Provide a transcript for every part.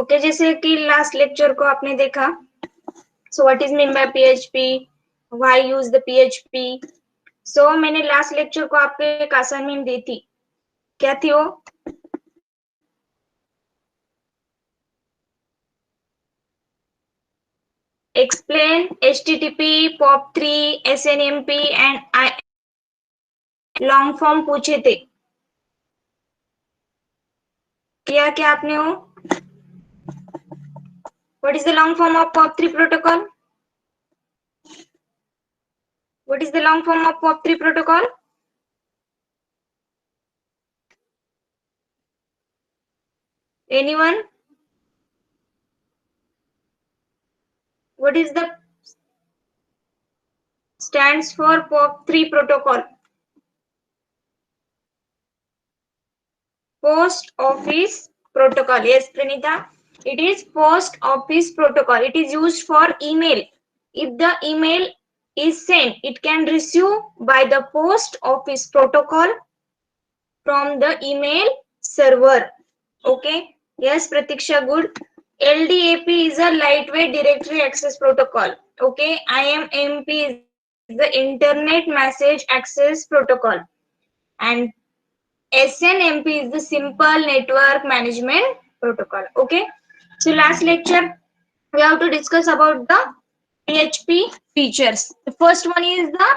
Okay, जैसे कि last lecture को आपने देखा, so what is mean by PHP, why use the PHP. So मैंने लास्ट लेक्चर को आपको एक असाइनमेंट दी थी, क्या थी वो? Explain HTTP, POP3, SNMP and long form पूछे थे, किया क्या आपने वो? What is the long form of POP3 protocol? What is the long form of POP3 protocol? Anyone? What is the stands for POP3 protocol? Post Office Protocol. Yes, Pranita. It is Post Office Protocol. It is used for email. If the email is sent, it can receive by the Post Office Protocol from the email server. Okay. Yes, Pratiksha, good. LDAP is a lightweight directory access protocol. Okay. IMMP is the Internet Message Access Protocol. And SNMP is the Simple Network Management Protocol. Okay. So last lecture we have to discuss about the PHP features. The first one is the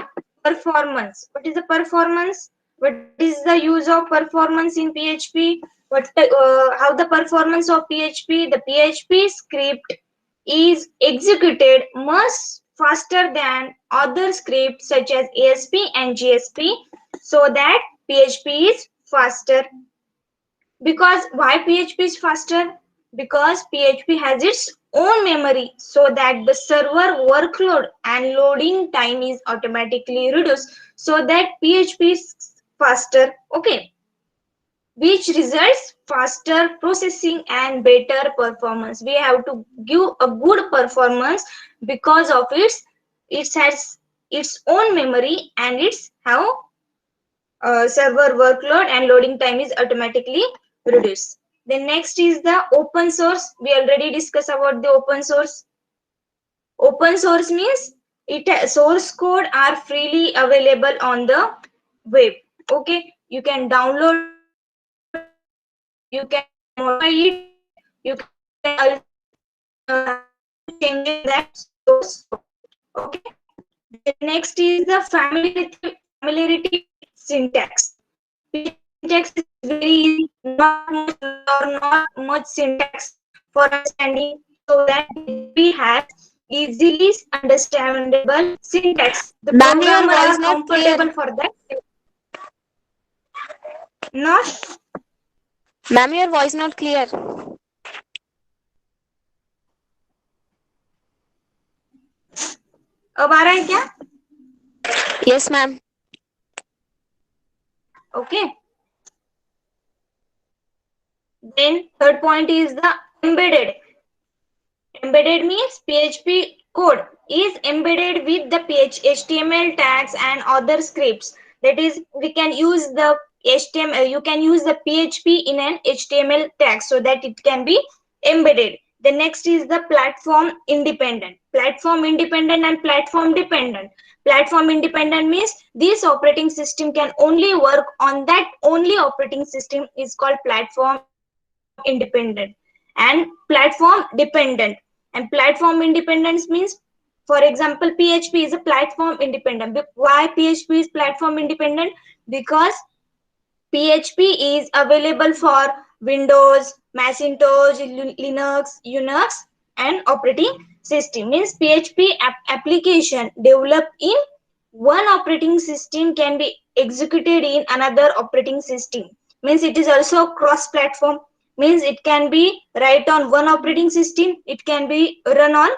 performance. What is the performance? What is the use of performance in PHP? How the performance of PHP? The PHP script is executed much faster than other scripts such as ASP and GSP, so that PHP is faster. Because why PHP is faster? Because PHP has its own memory, so that the server workload and loading time is automatically reduced, so that PHP is faster. Okay, which results faster processing and better performance. We have to give a good performance because of it has its own memory and it's how server workload and loading time is automatically reduced. Then next is the open source. We already discussed about the open source. Open source means source code are freely available on the web. Okay, you can download it, you can modify it, you can also change that source code. Okay. The next is the familiarity syntax. Syntax is very easy, not much or not much syntax for understanding, so that we have easily understandable syntax. The Ma'am, your programmer voice are not clear. comfortable for that. Not Ma'am, your voice not clear. अब आ रहा है क्या? Yes, ma'am. Okay. Then third point is the embedded. Embedded means PHP code is embedded with the HTML tags and other scripts. That is, we can use the HTML, you can use the PHP in an HTML tag so that it can be embedded. The next is the platform independent. Platform independent and platform dependent. Platform independent means this operating system can only work on that only operating system is called platform independent. And platform dependent. And platform independence means, for example, PHP is a platform independent. Why PHP is platform independent? Because PHP is available for Windows, Macintosh, Linux, Unix, and operating system. Means PHP application developed in one operating system can be executed in another operating system. Means it is also cross-platform. Means it can be write on one operating system. It can be run on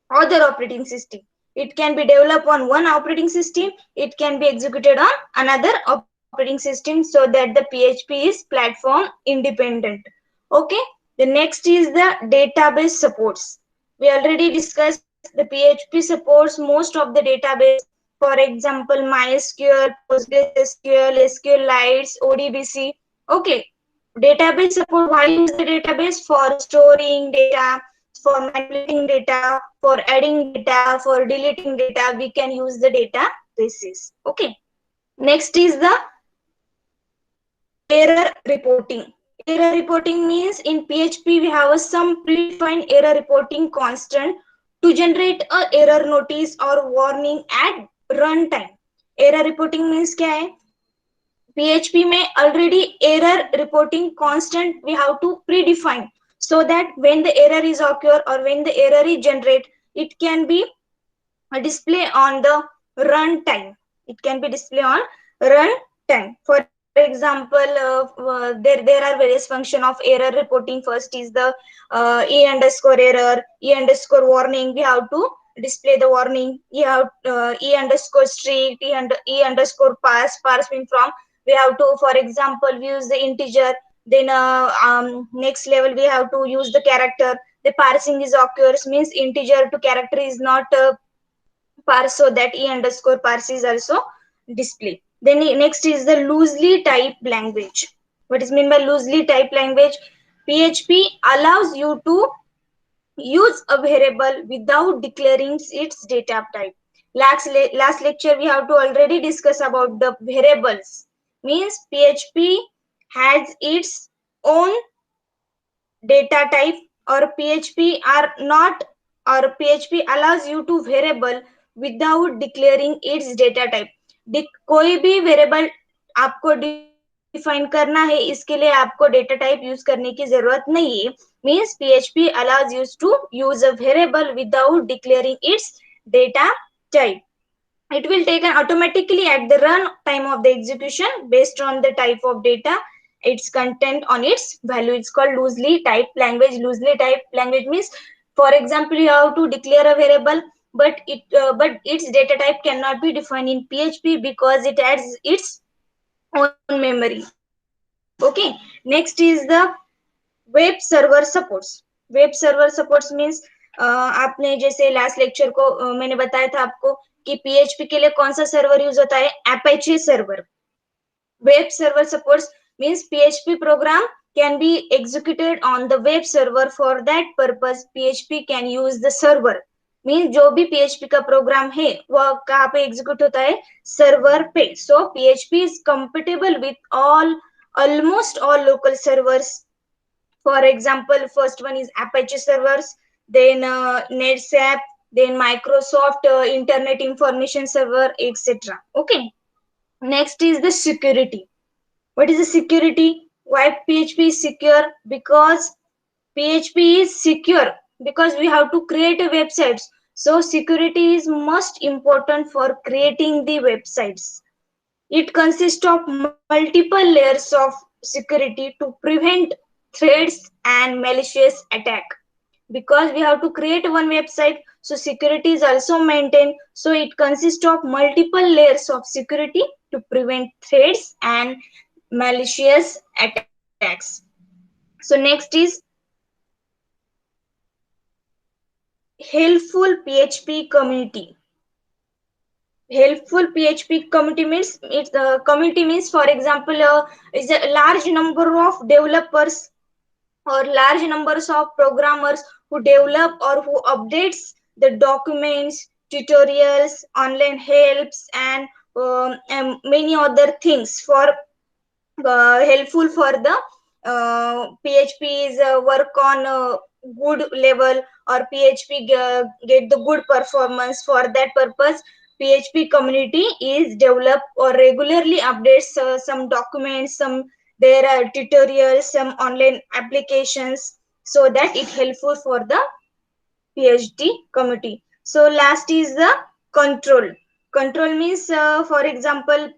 other operating system. It can be developed on one operating system. It can be executed on another operating system, so that the PHP is platform independent. Okay. The next is the database supports. We already discussed the PHP supports most of the database. For example, MySQL, PostgreSQL, SQLite, ODBC. Okay. database support. Why use the database? For storing data, for manipulating data, for adding data, for deleting data, we can use the databases. Okay, next is the error reporting. Error reporting means in PHP we have some predefined error reporting constant to generate a error notice or warning at runtime. Error reporting means क्या है? PHP में already error reporting constant we have to predefine, so that when the error is occur or when the error is generate, it can be display on the runtime. It can be display on runtime. For example, there are various function of error reporting. First is the e underscore error, e underscore warning. We have to display the warning. You have e underscore strict, e underscore parse mean from. We have to, for example, we use the integer. Then next level we have to use the character. The parsing is occurs means integer to character is not parse, so that e underscore parse is also display. Then next is the loosely typed language. What is meant by loosely typed language? PHP allows you to use a variable without declaring its data type. Last lecture we have to already discuss about the variables. Means PHP has its own data type, or PHP are not, or PHP allows you to variable without declaring its data type. कोई भी variable आपको define करना है, इसके लिए आपको data type use करने की जरूरत नहीं है. Means PHP allows you to use a variable without declaring its data type. It will take an automatically at the run time of the execution based on the type of data, its content on its value. It's called loosely typed language. Loosely typed language means, for example, you have to declare a variable, but its data type cannot be defined in PHP because it adds its own memory. Okay, next is the web server supports. Web server supports means आपने जैसे last lecture को मैंने बताया था आपको कि PHP के लिए कौन सा सर्वर यूज होता है? Apache server. Web server supports means PHP program can be executed on the web server. For that purpose PHP can use the server. Mean जो भी PHP का प्रोग्राम है वो कहाँ पे एग्जीक्यूट होता है? सर्वर पे. सो PHP is compatible with almost all local servers. For example, first one is Apache servers, then NetSAP, then Microsoft Internet Information Server, etc. Okay. Next is the security. What is the security? Why PHP is secure? Because PHP is secure because we have to create a websites. So security is most important for creating the websites. It consists of multiple layers of security to prevent threats and malicious attack. Because we have to create one website, so security is also maintained. So it consists of multiple layers of security to prevent threats and malicious attacks. So next is helpful PHP community. Helpful PHP community means community means, for example, is a large number of developers or large numbers of programmers who develop or who updates the documents, tutorials, online helps, and many other things for helpful for the PHP's work on good level, or PHP get the good performance. For that purpose PHP community is developed or regularly updates some documents, some there are tutorials, some online applications, so that it helpful for the PhD committee. So last is the control. Control means, for example,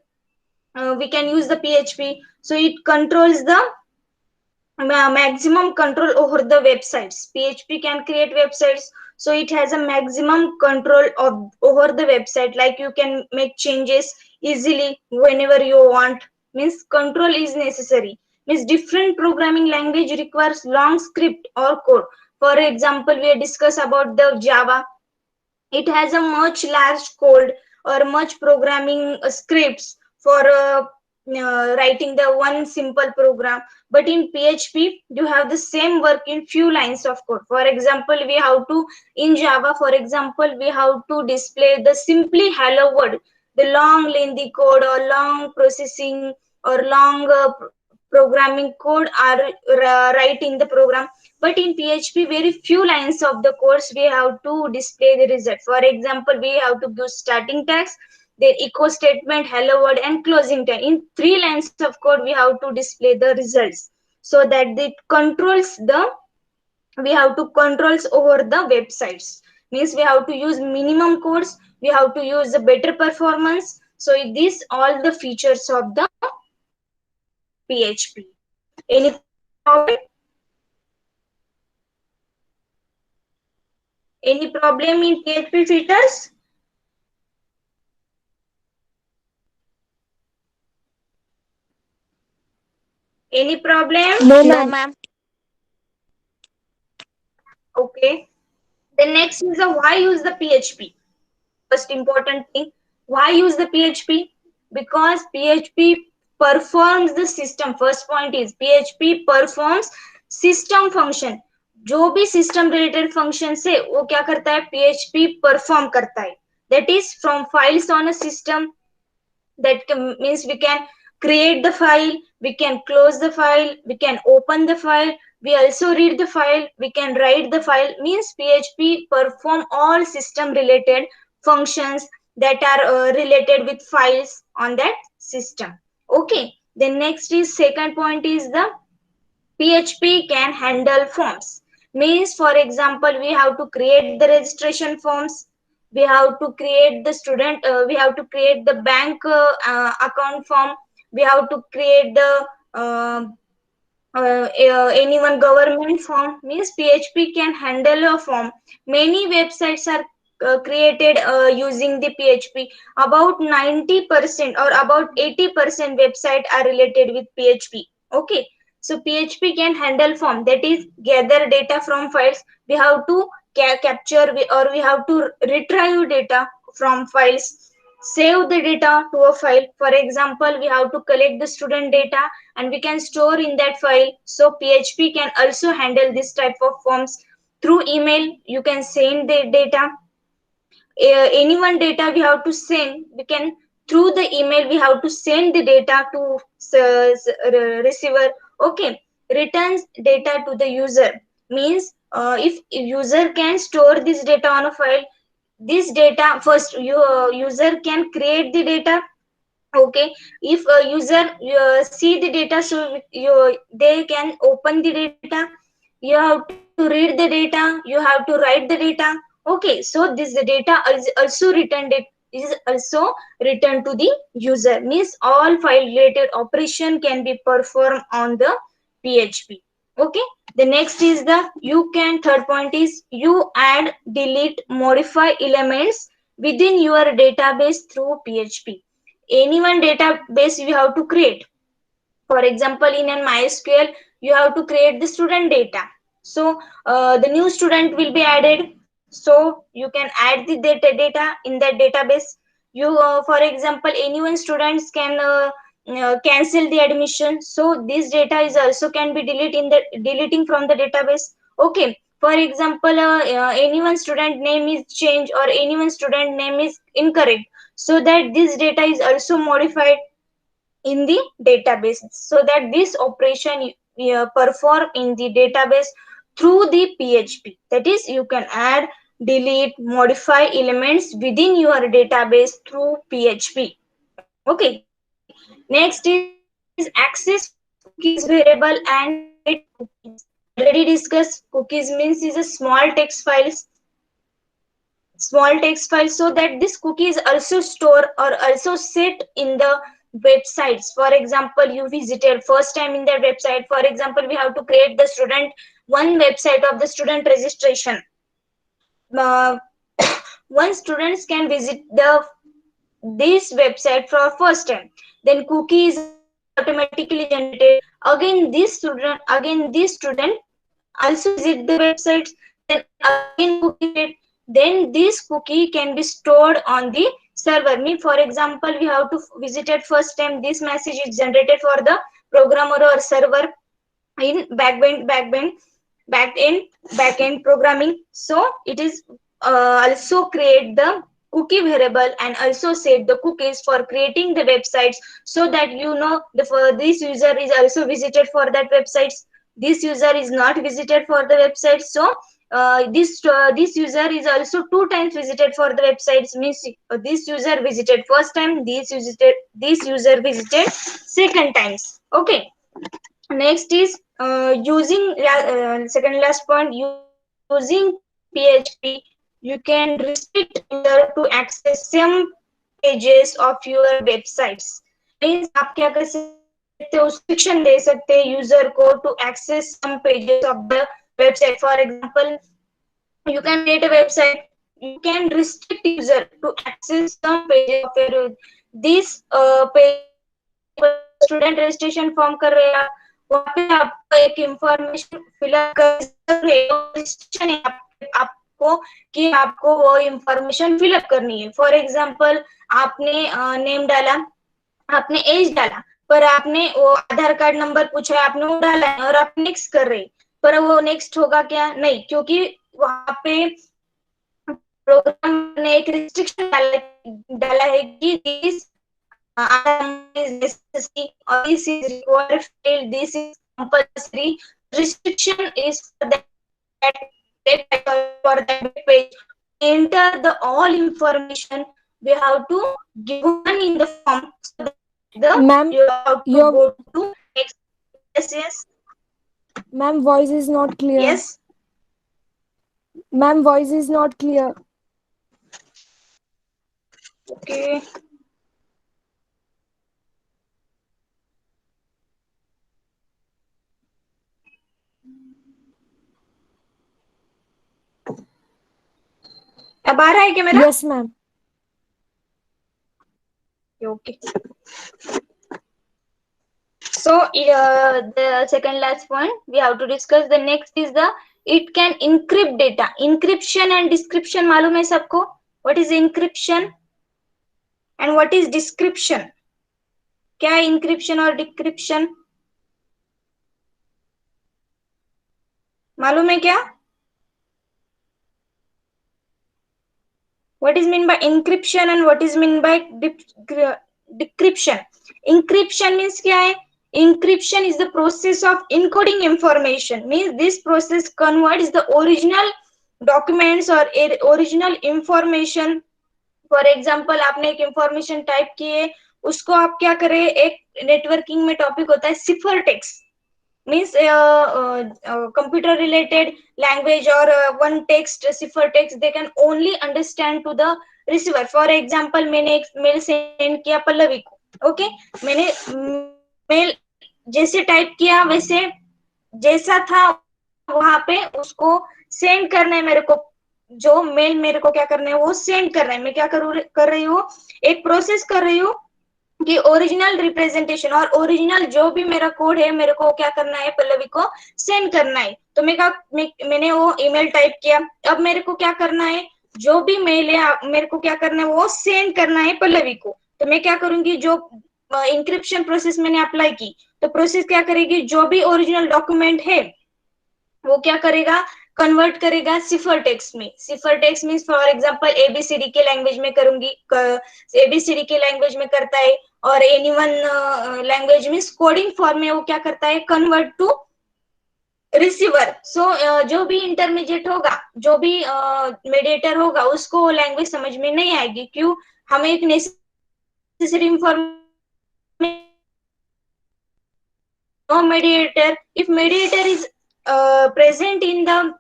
we can use the PHP, so it controls the maximum control over the websites. PHP can create websites, so it has a maximum control over the website. Like you can make changes easily whenever you want. Means control is necessary. Means different programming language requires long script or code. For example, we discuss about the Java. It has a much large code or much programming scripts for writing the one simple program. But in PHP you have the same work in few lines of code. For example, we have to, in Java for example, we have to display the simply hello world. The long lengthy code or long processing or long programming code are writing the program. But in PHP very few lines of the course we have to display the result. For example, we have to give starting tags, then echo statement, hello world, and closing tag. In 3 lines of code we have to display the results, so that it controls the, we have to controls over the websites. Means we have to use minimum codes, we have to use the better performance. So these all the features of the PHP. Any problem? Any problem in PHP features? Any problem? No, No, ma'am. ma'am. Okay. The next is a why use the PHP. First important thing, why use the PHP? Because PHP performs the system. First point is PHP performs system function. जो भी system related functions है वो क्या करता है, PHP perform करता है. That is from files on a system. That means we can create the file, we can close the file, we can open the file, we also read the file, we can write the file. Means PHP perform all system related functions that are related with files on that system. Okay, the next is second point is the PHP can handle forms. Means for example, we have to create the registration forms, we have to create the student, we have to create the bank account form, we have to create the anyone government form. Means PHP can handle a form. Many websites are created using the PHP. About 90% or about 80% website are related with PHP. Okay, so PHP can handle form, that is gather data from files. We have to capture or we have to retrieve data from files, save the data to a file. For example, we have to collect the student data and we can store in that file. So PHP can also handle this type of forms. Through email you can send the data, anyone data we have to send, we can, through the email we have to send the data to receiver. Okay, returns data to the user. Means if user can store this data on a file, this data first user can create the data. Okay, if a user see the data, so they can open the data, you have to read the data, you have to write the data. Okay, so this data is also returned, it is also returned to the user. Means all file related operation can be performed on the PHP. Okay, the next is the you can, third point is you add, delete, modify elements within your database through PHP. Any one database you have to create. For example, in an MySQL you have to create the student data. So the new student will be added, so you can add the data in that database. You for example, any one students can cancel the admission, so this data is also can be deleting from the database. Okay, for example, any one student name is changed or any one student name is incorrect, so that this data is also modified in the database, so that this operation perform in the database through the PHP. That is, you can add, delete, modify elements within your database through PHP. Okay, next is access cookies, variable, and set cookies. Already discussed, cookies means is a small text file, so that this cookie is also store or also set in the websites. For example, you visited first time in that website. For example, we have to create the student one website of the student registration. uh, One students can visit the this website for first time, then cookie is automatically generated. Again this student also visit the websites, then again cookie create, then this cookie can be stored on the server. Me, for example, we have to visit it first time. This message is generated for the programmer or server in backend programming. So it is also create the cookie variable and also set the cookies for creating the websites, so that you know the for this user is also visited for that websites, this user is not visited for the website. So this user is also two times visited for the websites, means this user visited first time, this user visited second times. Okay, next is using second last point, using PHP you can restrict user to access some pages of your websites. Means आप क्या कर सकते हो, restriction दे सकते हैं user को to access some pages of the website. For example, you can create a website, you can restrict user to access some pages of your this page. Student registration form कर रहे हैं, वहाँ पे आपको एक इंफॉर्मेशन फिलअप कर आपको कि आपको वो इंफॉर्मेशन फिलअप करनी है. फॉर एग्जांपल आपने नेम डाला, आपने एज डाला, पर आपने वो आधार कार्ड नंबर पूछा है, आपने वो डाला है और आप नेक्स्ट कर रहे, पर वो नेक्स्ट होगा क्या? नहीं, क्योंकि वहां पे प्रोग्राम ने एक रिस्ट्रिक्शन डाला है कि this is necessary or this is required field, this is compulsory. Restriction is for that page. Enter the all information we have to given in the form, so that the Ma'am, you have to go to next. Yes. Ma'am, voice is not clear. Yes. Ma'am, voice is not clear. Okay. अब आ रहा है क्या मेरा? Yes, ma'am. Okay. So the second last point we have to discuss. The next is the it can encrypt data. Encryption and description मालूम है सबको? What is encryption and what is description? क्या है encryption और decryption? मालूम है क्या? What is mean by encryption and what is mean by decryption? Encryption means क्या है? Encryption is the process of encoding information. Means this process converts the original documents or original information. For example, आपने एक information type की है, उसको आप क्या करें, एक networking में topic होता है cipher text. Means computer related language or one text, cipher text, they can only understand to the receiver. For example, मैंने एक मेल सेंड किया पल्लवी को, ओके, मैंने मेल जैसे टाइप किया वैसे जैसा था वहां पे उसको सेंड करना है मेरे को, जो मेल मेरे को क्या करना है वो सेंड करना है. मैं क्या कर रही हूँ, एक प्रोसेस कर रही हूँ कि ओरिजिनल रिप्रेजेंटेशन और ओरिजिनल जो भी मेरा कोड है मेरे को क्या करना है, पल्लवी को सेंड करना है. तो मैंने वो ईमेल टाइप किया, अब मेरे को क्या करना है, जो भी मेल है मेरे को क्या करना है वो सेंड करना है पल्लवी को. तो मैं क्या करूंगी, जो इंक्रिप्शन प्रोसेस मैंने अप्लाई की, तो प्रोसेस क्या करेगी, जो भी ओरिजिनल डॉक्यूमेंट है वो क्या करेगा, कन्वर्ट करेगा सिफर टेक्स्ट में. Cipher text means for example ABCD के लैंग्वेज में करूंगी, एबीसीडी के लैंग्वेज में करता है, और anyone language means coding form में वो क्या करता है, कन्वर्ट टू रिसीवर. सो जो भी इंटरमीडिएट होगा, जो भी मीडिएटर होगा, उसको लैंग्वेज समझ में नहीं आएगी. क्यों? हमें एक necessary information. No mediator. If mediator is present in the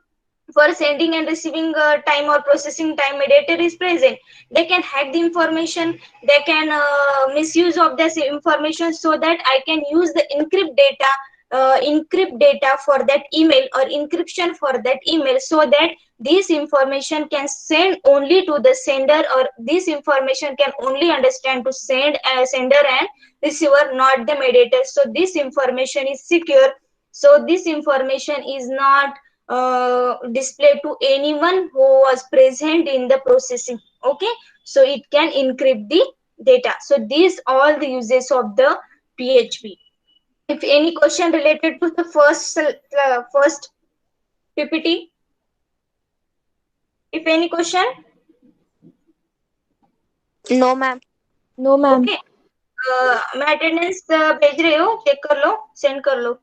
for sending and receiving time or processing time, mediator is present, they can hack the information, they can misuse of this information, so that I can use the encrypt data for that email or encryption for that email, so that this information can send only to the sender, or this information can only understand to sender and receiver, not the mediator. So this information is secure. So this information is not display to anyone who was present in the processing. Okay, so it can encrypt the data. So these all the uses of the PHP. If any question related to the first PPT, if any question, No, ma'am. No, ma'am. okay. मैं attendance भेज रही हूँ, check कर लो, send कर लो,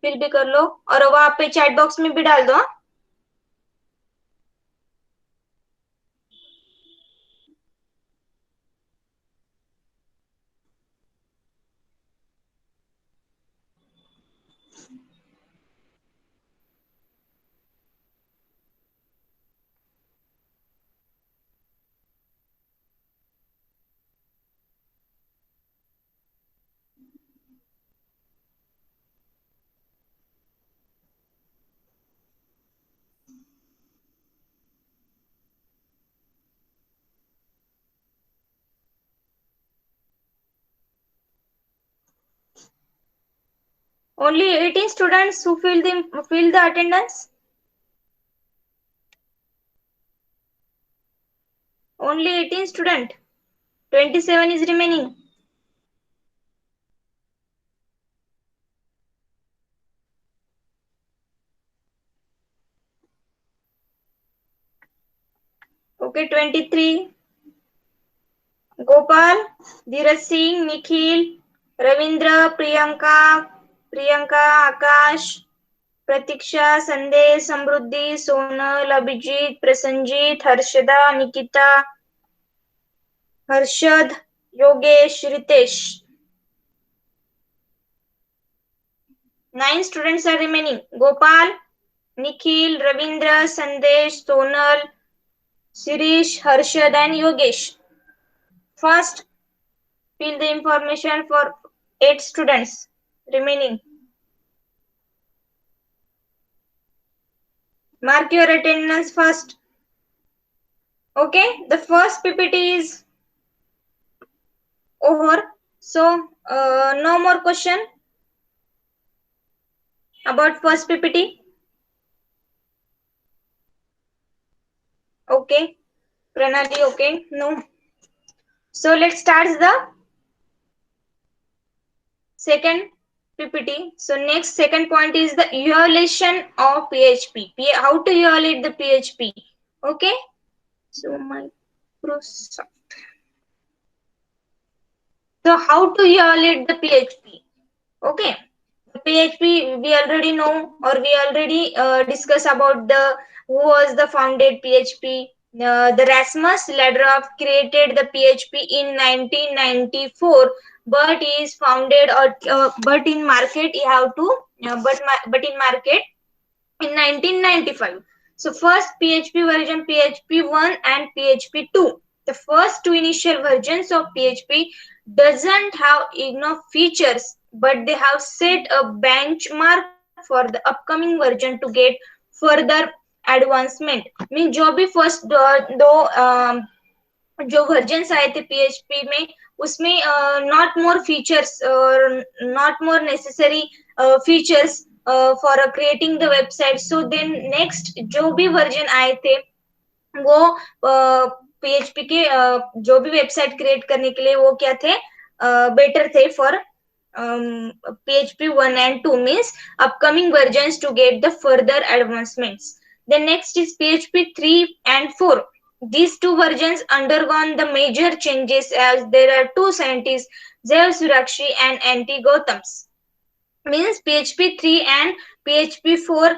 fill भी कर लो और वहां पे चैट बॉक्स में भी डाल दो. हाँ? Only 18 students who fill the attendance. Only 18 student. 27 is remaining. Okay, 23. Gopal, Dheeraj Singh, Nikhil, Ravindra, Priyanka, Akash, Pratiksha, Sandesh, Samruddhi, Sonal, Abhijit, Prasanjit, Harshada, Nikita, Harshad, Yogesh, Ritesh. 9 students are remaining. Gopal, Nikhil, Ravindra, Sandesh, Sonal, Shirish, Harshad and Yogesh. First, fill the information for 8 students remaining. Mark your attendance first. Okay, the first PPT is over. So, no more question about first PPT. Okay, Pranali, okay, no. So, let's start the second PPT. So, next second point is the evaluation of PHP. How to evaluate the PHP. Okay, so Microsoft. So, how to evaluate the PHP? Okay, PHP we already know, or we already discuss about the who was the founded PHP. The Rasmus Ladrov created the PHP in 1994, but he is founded or but in market he have to but in market in 1995. So first PHP version PHP 1 and PHP 2. The first two initial versions of PHP doesn't have enough features, but they have set a benchmark for the upcoming version to get further advancement. Mean जो भी first जो versions आए थे PHP में उसमें not more features not more necessary features for creating the website. So then next जो भी version आए थे वो PHP के जो भी वेबसाइट क्रिएट करने के लिए वो क्या थे बेटर थे for PHP 1 and 2 means upcoming versions to get the further advancements. Then next is PHP 3 and 4. These two versions undergone the major changes as there are two scientists, Zev Surakshi and Antti Gautams. Means PHP 3 and PHP 4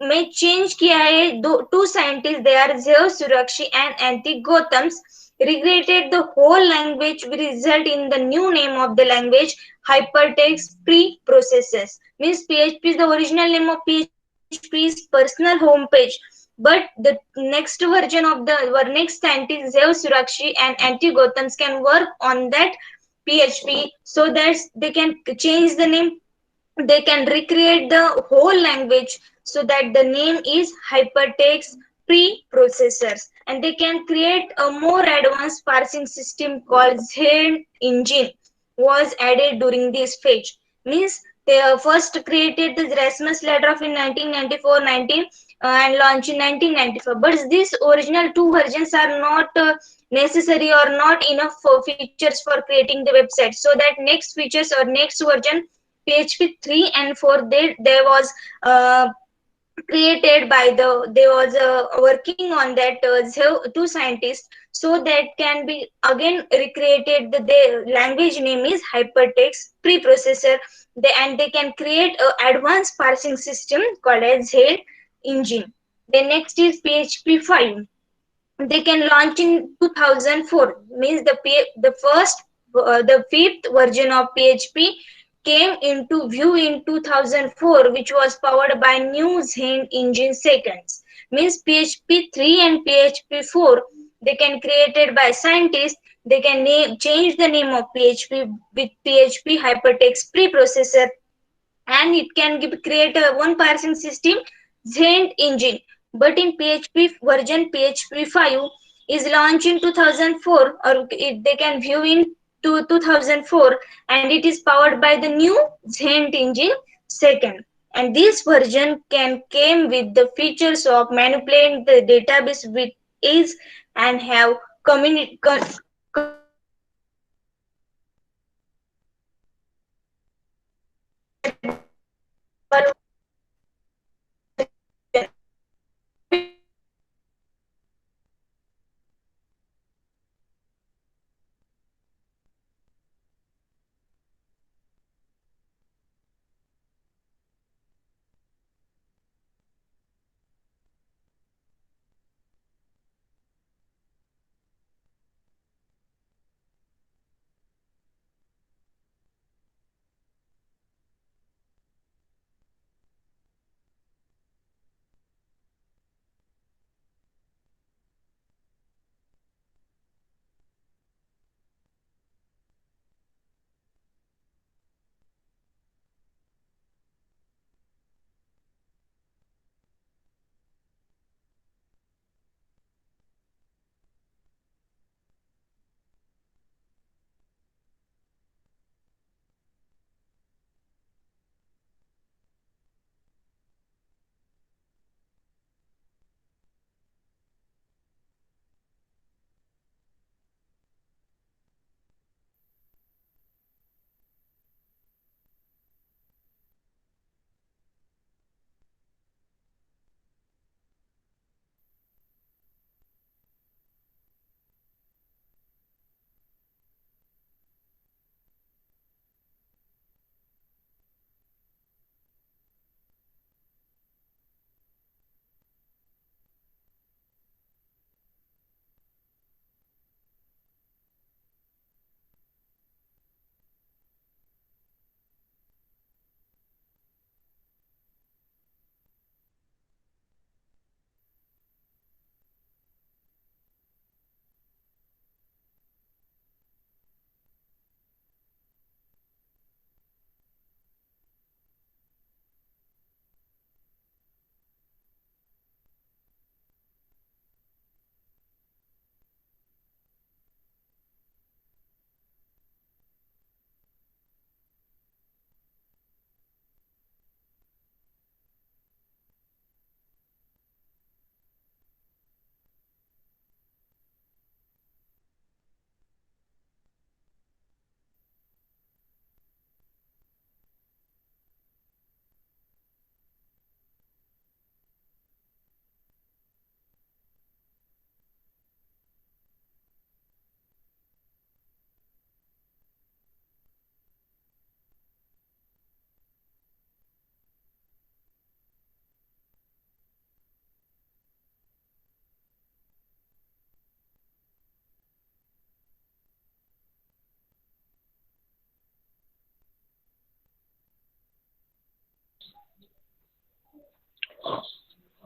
में change किया है two scientists, they are Zev Surakshi and Antti Gautams, recreated the whole language which result in the new name of the language, hypertext preprocessors. Means PHP is the original name of PHP's personal homepage, but the next version of the next scientist Zev Surakshi and Antti Gautams can work on that PHP so that they can change the name, they can recreate the whole language so that the name is hypertext preprocessors, and they can create a more advanced parsing system called Zen engine was added during this phase. Means They first created the Rasmus Ladroff in 1994-19 and launched in 1995. But these original two versions are not necessary or not enough for features for creating the website. So that next features or next version PHP 3 and 4 there was created by there was working on that two scientists, so that can be again recreated. The language name is hypertext preprocessor. And they can create a advanced parsing system called as Zell engine. The next is PHP 5. They can launch in 2004, means the first the fifth version of PHP came into view in 2004, which was powered by new Zen engine seconds. Means PHP 3 and PHP 4 they can created by scientists. They can change the name of PHP with PHP hypertext preprocessor, and it can create a one parsing system Zend engine. But in PHP version PHP 5 is launched in 2004, or they can view in 2004, and it is powered by the new Zend engine second. And this version can came with the features of manipulating the database with ease and have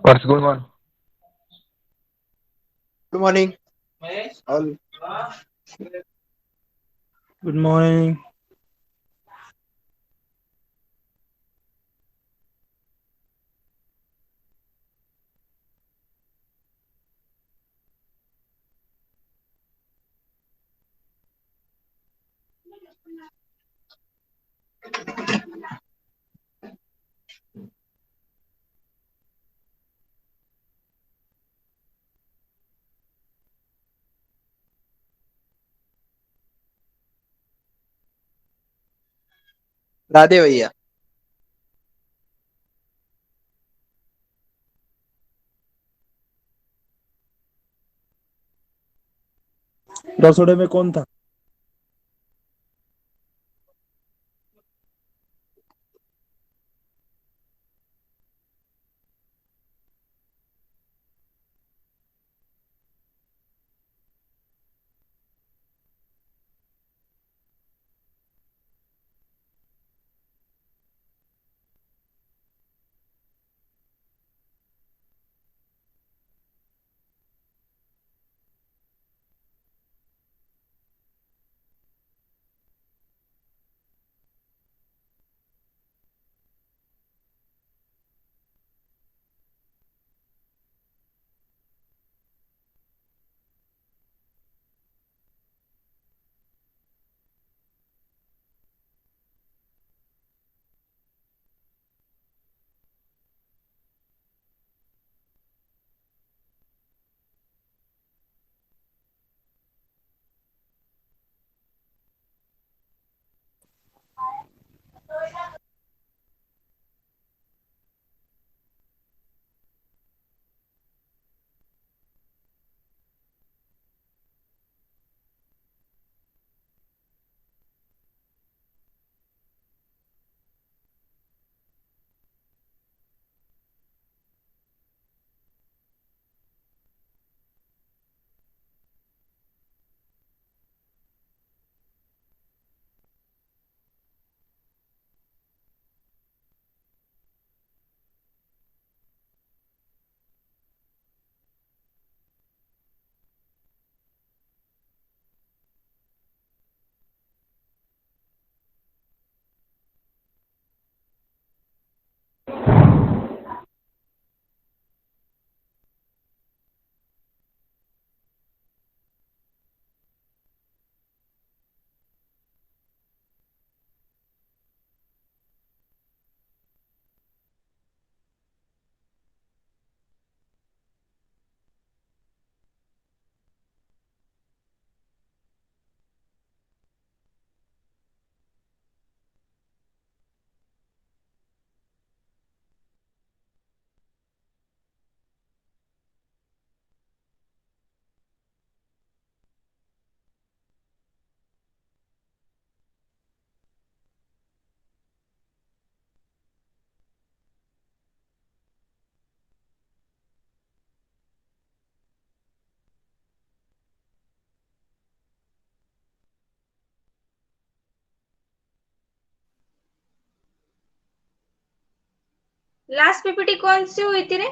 What's going on? Good morning, all. Good morning. Radhe भैया। रसोड़े में कौन था? Last PPT कौन सी हुई थी रे?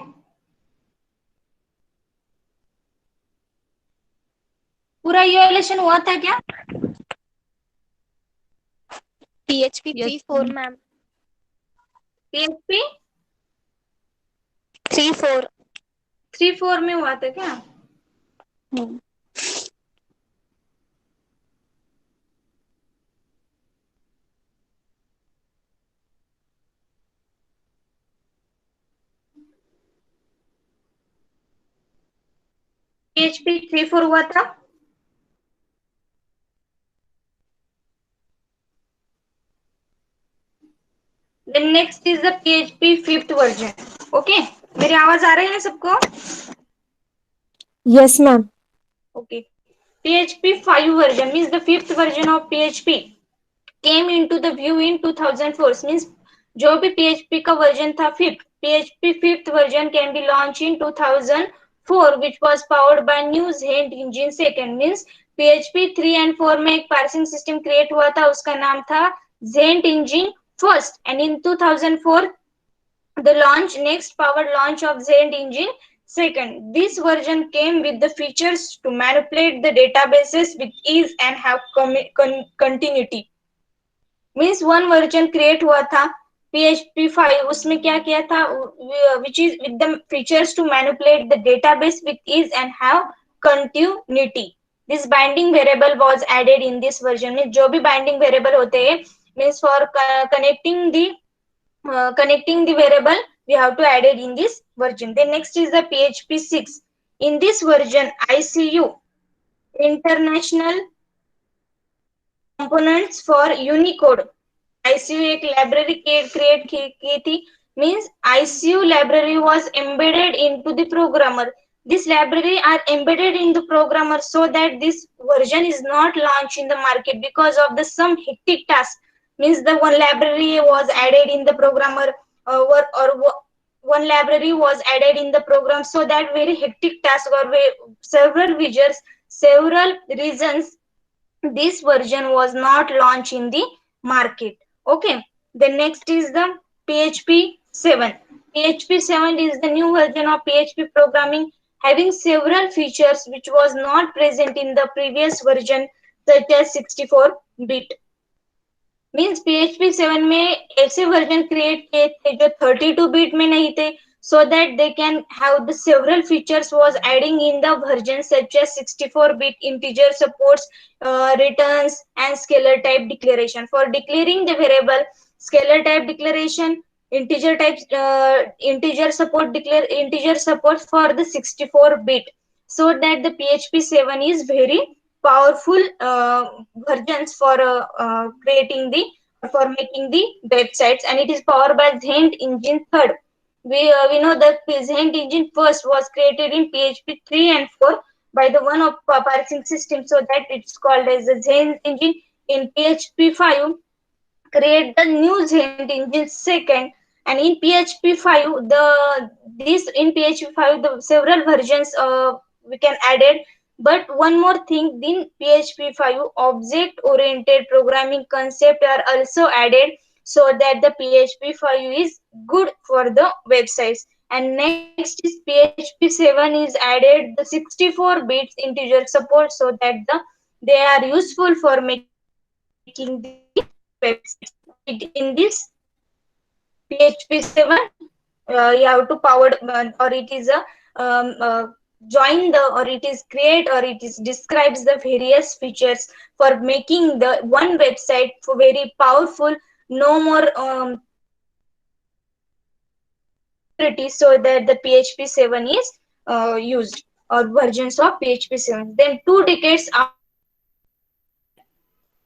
पूरा evaluation हुआ था क्या? PHP Yes, 3.4 ma'am. पीएचपी 3.4। 3.4 में हुआ था क्या? पीएचपी 3.4 हुआ था। Then next is the PHP 5th version. Okay, मेरी आवाज आ रही है सबको? yes, ma'am. Okay. PHP 5 version means the 5th version of PHP came into the view in 2004. Means जो भी PHP का वर्जन था 5th, PHP 5th version can be launched in 2004, which was powered by new Zend engine. Second means PHP 3 and 4 में एक parsing system create हुआ था, उसका नाम था Zend engine first, and in 2004 the next powered launch of Zend engine second. This version came with the features to manipulate the databases with ease and have continuity. Means one version create हुआ था PHP 5, उसमें क्या किया था, which is with the features to manipulate the database with ease and have continuity. This binding variable was added in this version. में जो भी binding variable होते हैं means for connecting the variable we have to add it in this version. Then next is the PHP 6. In this version ICU international components for Unicode ICU एक library create की थी, means ICU library was embedded into the programmer. This library are embedded in the programmer so that this version is not launched in the market because of the some hectic task. Means the one library was added in the programmer, one library was added in the program, so that very hectic task or several features, several reasons this version was not launched in the market. Okay, the next is the PHP 7. PHP 7 is the new version of PHP programming having several features which was not present in the previous version, such as 64-bit. Means PHP 7 में ऐसे version create किए थे जो 32-bit में नहीं थे, so that they can have the several features was adding in the version, such as 64-bit integer supports returns and scalar type declaration. For declaring the variable, scalar type declaration, integer type integer support for the 64-bit, so that the PHP 7 is very powerful versions for creating the for making the websites, and it is powered by Zend engine 3rd. We know that Zend engine first was created in PHP 3 and 4 by the one of parsing system, so that it's called as the Zend engine. In PHP 5 create the new Zend engine second, and in PHP 5 in PHP 5 the several versions we can added. But one more thing, in PHP 5 object oriented programming concept are also added, so that the PHP 5 is good for the websites. And next is PHP 7 is added the 64-bit integer support, so that they are useful for making the websites. In this PHP 7, you have to power or it is a join the, or it is create, or it is describes the various features for making the one website for very powerful, no more security, so that the PHP 7 is used, or versions of PHP 7. Then 2 decades after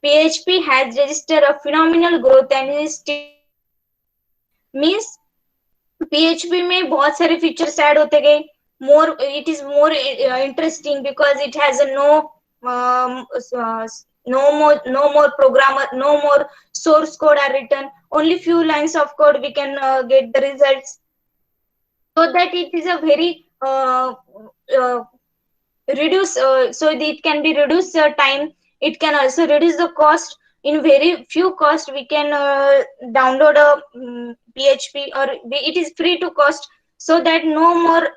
PHP has registered a phenomenal growth and is means PHP में बहुत सारे features add होते गए. It is more interesting because it has a no more programmer, no more source code are written. Only few lines of code we can get the results. So that it is a very so it can be reduce time. It can also reduce the cost. In very few cost we can download a PHP, or it is free to cost, so that no more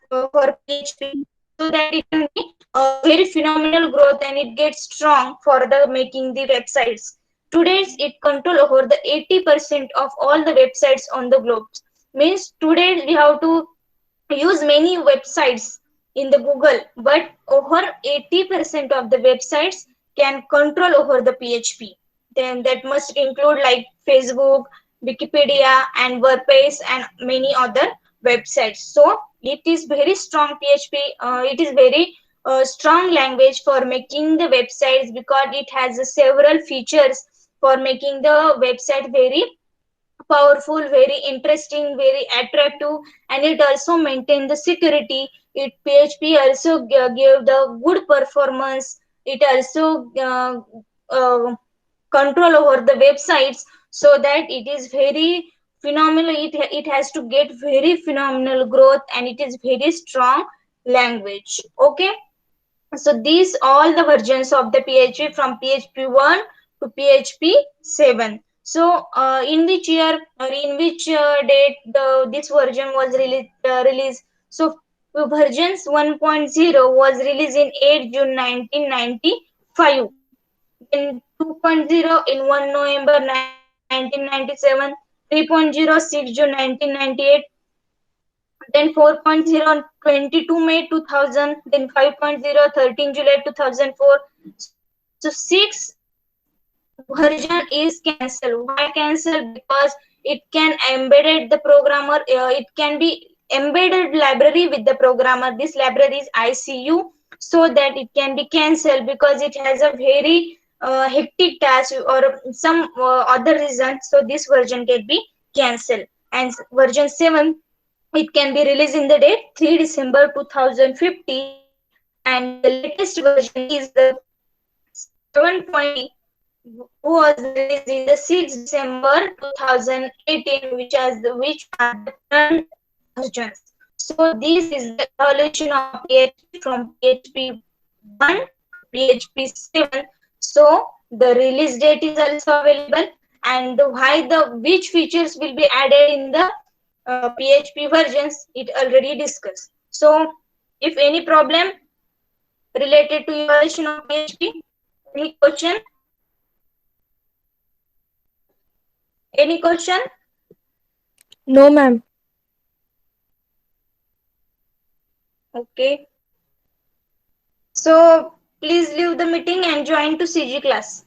for PHP, so that it can be a very phenomenal growth and it gets strong for the making the websites. Today it control over the 80% of all the websites on the globe. Means today we have to use many websites in the Google, but over 80% of the websites can control over the PHP. Then that must include like Facebook, Wikipedia, and WordPress, and many other websites. So it is very strong PHP. It is very strong language for making the websites, because it has several features for making the website very powerful, very interesting, very attractive, and it also maintain the security. It PHP also give the good performance. It also control over the websites, so that it is very phenomenal. It has to get very phenomenal growth, and it is very strong language. Okay, so these all the versions of the PHP from PHP 1 to PHP 7. So in which year or in which date this version was released? So versions 1.0 was released in 8 June 1995. Then 2.0 in 1 November 1997. 3.0 6 June 1998. Then 4.0 on 22 May 2000, then 5.0 13 July 2004. So 6 version is cancelled. Why cancelled? Because it can embedded the programmer. It can be embedded library with the programmer. This library is ICU, so that it can be cancelled because it has a very hectic task or some other reason, so this version can be cancelled. And version 7, it can be released in the date 3 December 2015, and the latest version is the 7.0, who was released in the 6 December 2018, which are the current versions. So this is the evolution of PHP from PHP 1 to PHP 7. So the release date is also available, and which features will be added in the PHP versions, it already discussed. So if any problem related to evaluation of PHP, any question? Any question? No, ma'am. Okay. So please leave the meeting and join to CG class.